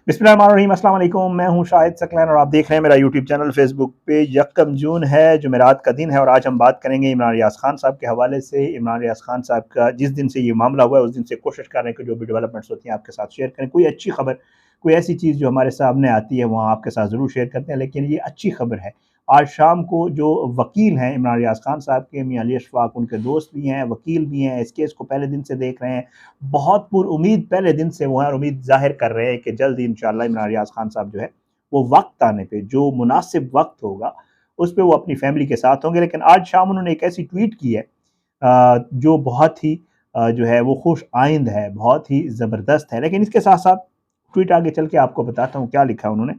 बिस्मिल्लाहिर्रहमानिर्रहीम, अस्सलाम वालेकुम। मैं हूं शाहिद सकलैन और आप देख रहे हैं मेरा यूट्यूब चैनल। फेसबुक पे 1 जून है, जुमेरात का दिन है और आज हम बात करेंगे इमरान रियाज खान साहब के हवाले से। इमरान रियाज खान साहब का जिस दिन से ये मामला हुआ है उस दिन से कोशिश कर रहे हैं कि जो भी डेवलपमेंट्स होती हैं आपके साथ शेयर करें। कोई अच्छी खबर, कोई ऐसी चीज़ जो हमारे सामने आती है वहाँ आपके साथ ज़रूर शेयर करते हैं, लेकिन ये अच्छी खबर है। आज शाम को जो वकील हैं इमरान रियाज खान साहब के, मियां अली अशफाक, उनके दोस्त भी हैं, वकील भी हैं, इस केस को पहले दिन से देख रहे हैं। बहुत पुरुम्मीद पहले दिन से वो हैं और उम्मीद ज़ाहिर कर रहे हैं कि जल्द ही इंशाअल्लाह इमरान रियाज खान साहब जो है वो वक्त आने पे, जो मुनासिब वक्त होगा उस पे वो अपनी फैमिली के साथ होंगे। लेकिन आज शाम उन्होंने एक ऐसी ट्वीट की है जो बहुत ही जो है वो खुश आइंद है, बहुत ही ज़बरदस्त है। लेकिन इसके साथ साथ ट्वीट आगे चल के आपको बताता हूँ क्या लिखा है उन्होंने,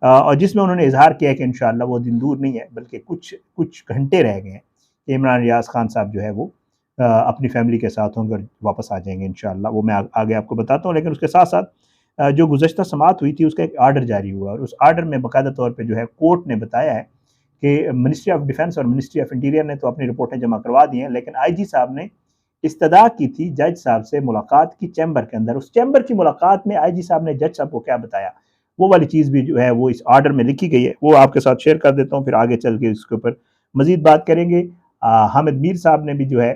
और जिसमें उन्होंने इजहार किया है कि इंशाअल्लाह वो दिन दूर नहीं है, बल्कि कुछ कुछ घंटे रह गए हैं कि इमरान रियाज खान साहब जो है वो अपनी फैमिली के साथ होंगे और वापस आ जाएंगे इंशाअल्लाह। वो मैं आगे आपको बताता हूँ। लेकिन उसके साथ साथ जो गुज़श्ता समाअत हुई थी उसका एक आर्डर जारी हुआ और उस आर्डर में बाकायदा तौर पे जो है कोर्ट ने बताया है कि मिनिस्ट्री ऑफ डिफेंस और मिनिस्ट्री ऑफ इंटीरियर ने तो अपनी रिपोर्टें जमा करवा दी हैं, लेकिन आईजी साहब ने इस्तदा की थी जज साहब से मुलाकात की चैम्बर के अंदर। उस चैम्बर की मुलाकात में आईजी साहब ने जज साहब को क्या बताया, वो वाली चीज़ भी जो है वो इस आर्डर में लिखी गई है। वो आपके साथ शेयर कर देता हूँ, फिर आगे चल के इसके ऊपर मज़ीद बात करेंगे। हामिद मीर साहब ने भी जो है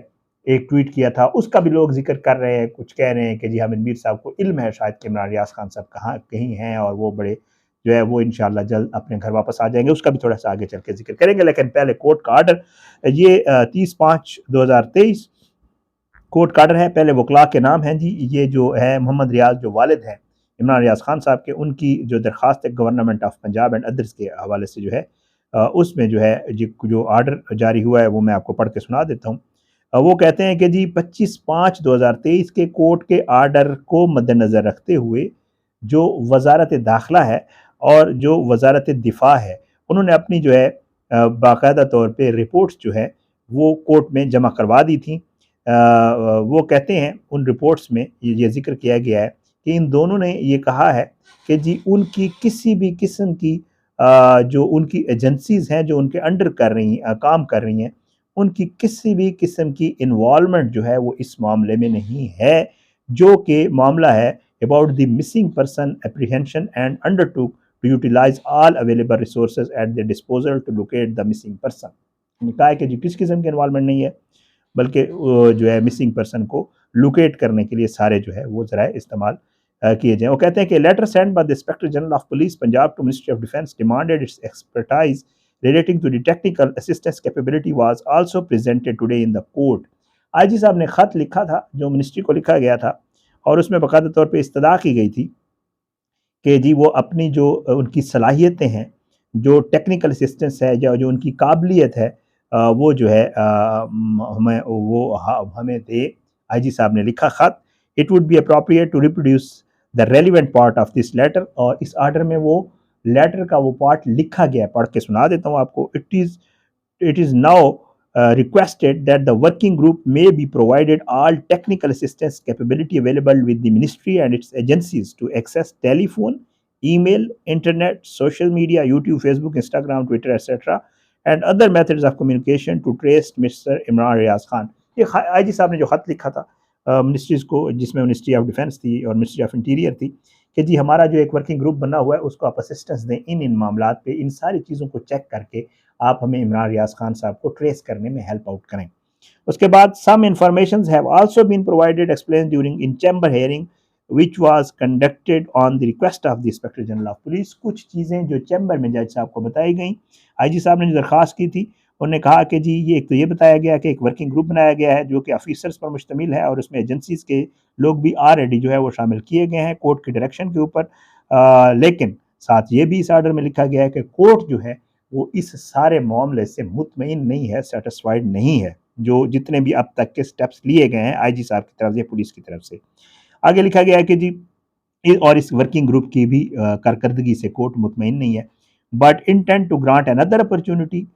एक ट्वीट किया था, उसका भी लोग ज़िक्र कर रहे हैं, कुछ कह रहे हैं कि जी हामिद मीर साहब को इल्म है शायद कि इमरान रियाज खान साहब कहाँ कहीं हैं और वो बड़े जो है वो इंशाअल्लाह जल्द अपने घर वापस आ जाएंगे। उसका भी थोड़ा सा आगे चल के जिक्र करेंगे। लेकिन पहले कोर्ट का आर्डर, ये 30/5/2023 कोर्ट का आर्डर है। पहले वकला के नाम हैं जी, ये जो है मोहम्मद रियाज जो वालिद हैं इमरान रियाज खान साहब के, उनकी जो दरख्वास्त है government of Punjab and others के हवाले से जो है उसमें जो है जो आर्डर जारी हुआ है वो मैं आपको पढ़ के सुना देता हूँ। वो कहते हैं कि जी 25/5/2023 के कोर्ट के आर्डर को मद्देनज़र रखते हुए जो वजारत दाखिला है और जो वजारत दिफा है, उन्होंने अपनी जो है बाकायदा तौर पे रिपोर्ट्स जो है वो कोर्ट में जमा करवा दी थी। वो कहते हैं उन रिपोर्ट्स में ये ज़िक्र किया गया है कि इन दोनों ने ये कहा है कि जी उनकी किसी भी किस्म की जो उनकी एजेंसीज़ हैं जो उनके अंडर कर रही हैं, काम कर रही हैं, उनकी किसी भी किस्म की इन्वॉल्वमेंट जो है वो इस मामले में नहीं है। जो कि मामला है about the missing person apprehension and undertook to utilise all available resources at the disposal to locate the missing person. कहा है कि जी किस किस्म की इन्वॉल्वमेंट नहीं है, बल्कि जो है मिसिंग पर्सन को लोकेट करने के लिए सारे जो है वो ज़राए इस्तेमाल किए जाएँ। वो कहते हैं कि letter send by the inspector general of police Punjab to ministry of defence demanded its expertise relating to the technical assistance capability was also presented today in the court। IG साहब ने ख़त लिखा था जो मिनिस्ट्री को लिखा गया था और उसमें बाकायदा तौर पे इस्तदा की गई थी कि जी वो अपनी जो उनकी सलाहियतें हैं, जो टेक्निकल असिस्टेंस है, जो उनकी काबिलियत है, वो जो है हमें वो हमें दे। आईजी साहब ने लिखा ख़त, it would be appropriate to reproduce the relevant part of this letter. और इस आर्डर में वो लेटर का वो पार्ट लिखा गया है, पढ़ के सुना देता हूँ आपको। It is now requested that the working group may be provided all technical assistance capability available with the ministry and its agencies to access telephone, email, internet, social media, YouTube, Facebook, Instagram, Twitter, etc., and other methods of communication to trace Mr. Imran Riaz Khan। ये IG साहब ने जो ख़त लिखा था ministries को, जिसमें ministry of defence थी और मिनिस्ट्री ऑफ इंटीरियर थी, कि जी हमारा जो एक वर्किंग ग्रुप बना हुआ है उसको आप असिस्टेंस दें इन मामलात पे, इन सारी चीज़ों को चेक करके आप हमें इमरान रियाज खान साहब को ट्रेस करने में हेल्प आउट करें। उसके बाद some informations have also been provided explain during in chamber hearing which was conducted on the request of the inspector general of police. कुछ चीज़ें जो चैम्बर में जज साहब को बताई गई, आईजी साहब ने जो दरख्वास्त की थी उन्होंने कहा कि जी ये एक तो ये बताया गया कि एक वर्किंग ग्रुप बनाया गया है जो कि ऑफिसर्स पर मुश्तमिल है और उसमें एजेंसीज़ के लोग भी ऑलरेडी जो है वो शामिल किए गए हैं कोर्ट की डायरेक्शन के ऊपर। लेकिन साथ ये भी इस आर्डर में लिखा गया है कि कोर्ट जो है वो इस सारे मामले से मुतमईन नहीं है, सेटिस्फाइड नहीं है, जो जितने भी अब तक के स्टेप्स लिए गए हैं आईजी साहब की तरफ से, पुलिस की तरफ से। आगे लिखा गया है कि जी और इस वर्किंग ग्रुप की भी कारकर्दगी से कोर्ट मुतमईन नहीं है, but intent to grant another opportunity.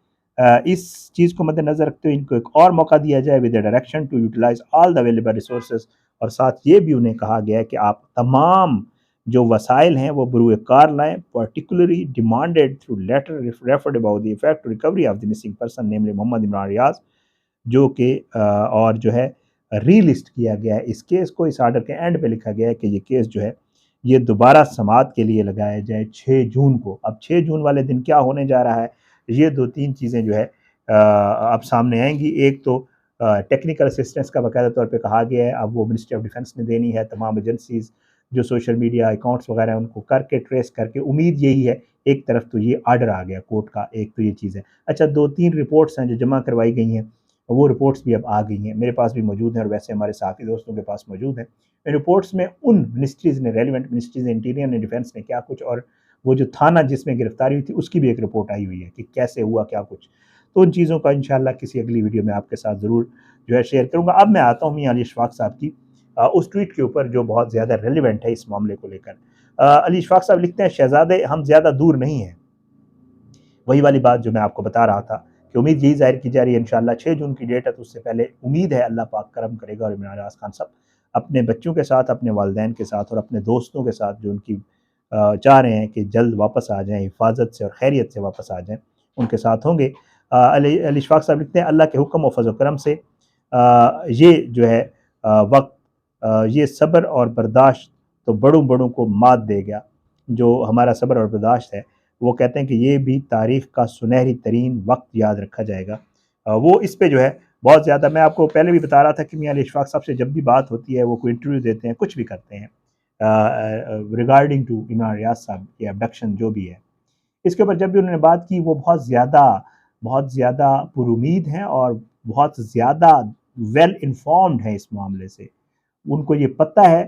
इस चीज़ को मद्देनजर रखते हुए इनको एक और मौका दिया जाए with direction to utilise all the available resources. और साथ ये भी उन्हें कहा गया है कि आप तमाम जो वसाइल हैं वो बरूए कार लाएँ, particularly demanded through letter referred about the effect recovery of the missing person namely Mohammad Imran Riaz, जो कि और जो है रीलिस्ट किया गया है इस केस को। इस आर्डर के एंड पे लिखा गया है कि ये केस जो है یہ دوبارہ سماعت کے لیے لگایا جائے 6 جون کو۔ اب 6 جون والے دن کیا ہونے جا رہا ہے، یہ 2-3 چیزیں جو ہے اب سامنے آئیں گی۔ ایک تو ٹیکنیکل اسسٹنس کا باقاعدہ طور پہ کہا گیا ہے، اب وہ منسٹری آف ڈیفنس نے دینی ہے، تمام ایجنسیز جو سوشل میڈیا اکاؤنٹس وغیرہ ہیں ان کو کر کے ٹریس کر کے، امید یہی ہے ایک طرف تو یہ آرڈر آ گیا کورٹ کا، ایک تو یہ چیز ہے۔ اچھا 2-3 رپورٹس ہیں جو جمع کروائی گئی ہیں، وہ رپورٹس بھی اب آ گئی ہیں، میرے پاس بھی موجود ہیں اور ویسے ہمارے صحافی دوستوں کے پاس موجود ہیں۔ ان رپورٹس میں ان منسٹریز نے، ریلیونٹ منسٹریز، انٹیریئر نے، ڈیفنس نے کیا کچھ، اور وہ جو تھانہ جس میں گرفتاری ہوئی تھی اس کی بھی ایک رپورٹ آئی ہوئی ہے کہ کیسے ہوا کیا کچھ۔ تو ان چیزوں کا انشاءاللہ کسی اگلی ویڈیو میں آپ کے ساتھ ضرور جو ہے شیئر کروں گا۔ اب میں آتا ہوں میاں علی اشفاق صاحب کی اس ٹویٹ کے اوپر جو بہت زیادہ ریلیونٹ ہے اس معاملے کو لے کر۔ علی اشفاق صاحب لکھتے ہیں، شہزادے ہم زیادہ دور نہیں ہیں۔ وہی والی بات جو میں آپ کو بتا رہا تھا کہ امید یہی ظاہر کی جا رہی ہے انشاءاللہ 6 جون کی ڈیٹ ہے، تو اس سے پہلے امید ہے اللہ پاک کرم کرے گا اور عمران ریاض خان صاحب اپنے بچوں کے ساتھ، اپنے والدین کے ساتھ اور اپنے دوستوں کے ساتھ جو ان کی چاہ رہے ہیں کہ جلد واپس آ جائیں، حفاظت سے اور خیریت سے واپس آ جائیں، ان کے ساتھ ہوں گے۔ علی اشفاق صاحب لکھتے ہیں، اللہ کے حکم و فضل و کرم سے یہ جو ہے وقت، یہ صبر اور برداشت تو بڑوں بڑوں کو مات دے گیا۔ جو ہمارا صبر اور برداشت ہے، وہ کہتے ہیں کہ یہ بھی تاریخ کا سنہری ترین وقت یاد رکھا جائے گا۔ وہ اس پہ جو ہے بہت زیادہ، میں آپ کو پہلے بھی بتا رہا تھا کہ میاں علی اشفاق صاحب سے جب بھی بات ہوتی ہے، وہ کوئی انٹرویو دیتے ہیں، کچھ بھی کرتے ہیں ریگارڈنگ ٹو عمران ریاض صاحب کی ابڈکشن جو بھی ہے، اس کے اوپر جب بھی انہوں نے بات کی، وہ بہت زیادہ پر امید ہیں اور بہت زیادہ ویل انفارمڈ ہیں اس معاملے سے۔ ان کو یہ پتہ ہے،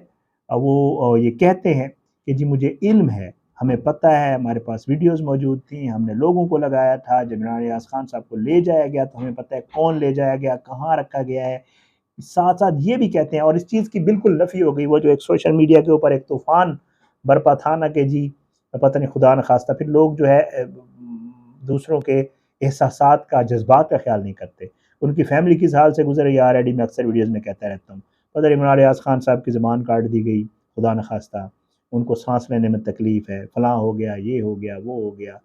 وہ یہ کہتے ہیں کہ جی مجھے علم ہے، ہمیں پتہ ہے، ہمارے پاس ویڈیوز موجود تھیں، ہم نے لوگوں کو لگایا تھا، جب عمران ریاض خان صاحب کو لے جایا گیا تو ہمیں پتہ ہے کون لے جایا گیا، کہاں رکھا گیا ہے۔ ساتھ ساتھ یہ بھی کہتے ہیں، اور اس چیز کی بالکل نفی ہو گئی، وہ جو ایک سوشل میڈیا کے اوپر ایک طوفان برپا تھا نا کہ جی پتہ نہیں خدا نخواستہ پھر لوگ جو ہے دوسروں کے احساسات کا، جذبات کا خیال نہیں کرتے۔ ان کی فیملی کس حال سے گزر رہی ہے آلریڈی میں اکثر ویڈیوز میں کہتا رہتا ہوں، پتہ نہیں عمران ریاض خان صاحب کی زبان کاٹ دی گئی، خدا نخواستہ ان کو سانس لینے میں تکلیف ہے، فلاں ہو گیا، یہ ہو گیا، وہ ہو گیا۔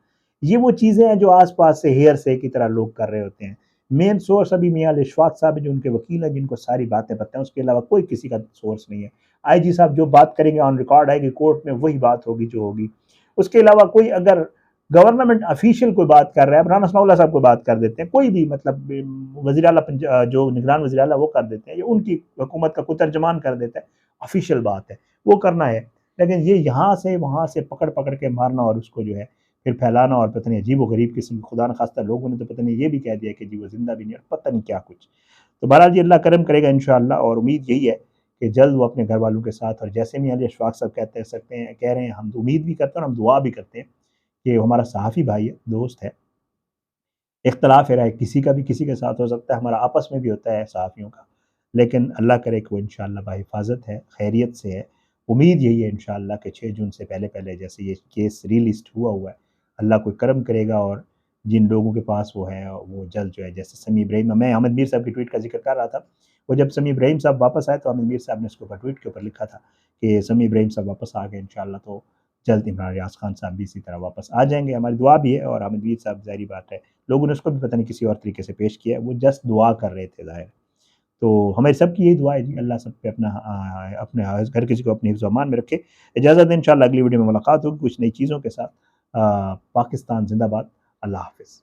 یہ وہ چیزیں ہیں جو آس پاس سے ہیئر سے کی طرح لوگ کر رہے ہوتے ہیں۔ مین سورس ابھی میاں علی اشفاق صاحب جو ان کے وکیل ہیں، جن کو ساری باتیں پتہ ہیں، اس کے علاوہ کوئی کسی کا سورس نہیں ہے۔ آئی جی صاحب جو بات کریں گے آن ریکارڈ آئے گی کورٹ میں، وہی بات ہوگی جو ہوگی۔ اس کے علاوہ کوئی اگر گورنمنٹ افیشیل کوئی بات کر رہا ہے، رانا اسماعیل اللہ صاحب کو بات کر دیتے ہیں، کوئی بھی مطلب وزیر اعلیٰ جو نگران وزیر اعلیٰ وہ کر دیتے ہیں، یا ان کی حکومت کا کوئی ترجمان کر دیتا ہے، افیشیل بات ہے وہ کرنا ہے۔ لیکن یہ یہاں سے وہاں سے پکڑ پکڑ کے مارنا اور اس کو جو ہے پھر پھیلانا، اور پتہ نہیں عجیب و غریب قسم، خدا نخواستہ لوگوں نے تو پتہ نہیں یہ بھی کہہ دیا کہ جی وہ زندہ بھی نہیں، اور پتہ نہیں کیا کچھ۔ تو بہرحال جی اللہ کرم کرے گا انشاءاللہ، اور امید یہی ہے کہ جلد وہ اپنے گھر والوں کے ساتھ، اور جیسے میاں علی اشفاق صاحب کہہ رہے ہیں، ہم امید بھی کرتے ہیں اور ہم دعا بھی کرتے ہیں کہ ہمارا صحافی بھائی ہے، دوست ہے، اختلاف رائے کسی کا بھی کسی کے ساتھ ہو سکتا ہے، ہمارا آپس میں بھی ہوتا ہے صحافیوں کا، لیکن اللہ کرے کہ وہ انشاءاللہ بحفاظت ہے، خیریت سے ہے۔ امید یہی ہے انشاءاللہ کہ 6 جون سے پہلے پہلے جیسے یہ کیس ریلسٹ ہوا ہے، اللہ کوئی کرم کرے گا، اور جن لوگوں کے پاس وہ ہے وہ جلد جو ہے، جیسے سمیع ابراہیم، میں احمد میر صاحب کی ٹویٹ کا ذکر کر رہا تھا، وہ جب سمیع ابراہیم صاحب واپس آئے تو احمد میر صاحب نے اس کے اوپر ٹویٹ کے اوپر لکھا تھا کہ سمیع ابراہیم صاحب واپس آ گئے انشاءاللہ، تو جلد عمران ریاض خان صاحب بھی اسی طرح واپس آ جائیں گے، ہماری دعا بھی ہے۔ اور احمد میر صاحب ظاہری بات ہے لوگوں نے اس کو بھی پتہ نہیں کسی اور طریقے سے پیش کیا ہے، وہ جسٹ دعا کر رہے تھے ظاہر۔ تو ہمیں سب کی یہی دعا ہے جی، اللہ سب پہ اپنے ہر کسی کو اپنے حفظ و امان میں رکھے۔ اجازت دیں، انشاءاللہ اگلی ویڈیو میں ملاقات ہوگی کچھ نئی چیزوں کے ساتھ۔ پاکستان زندہ باد، اللہ حافظ۔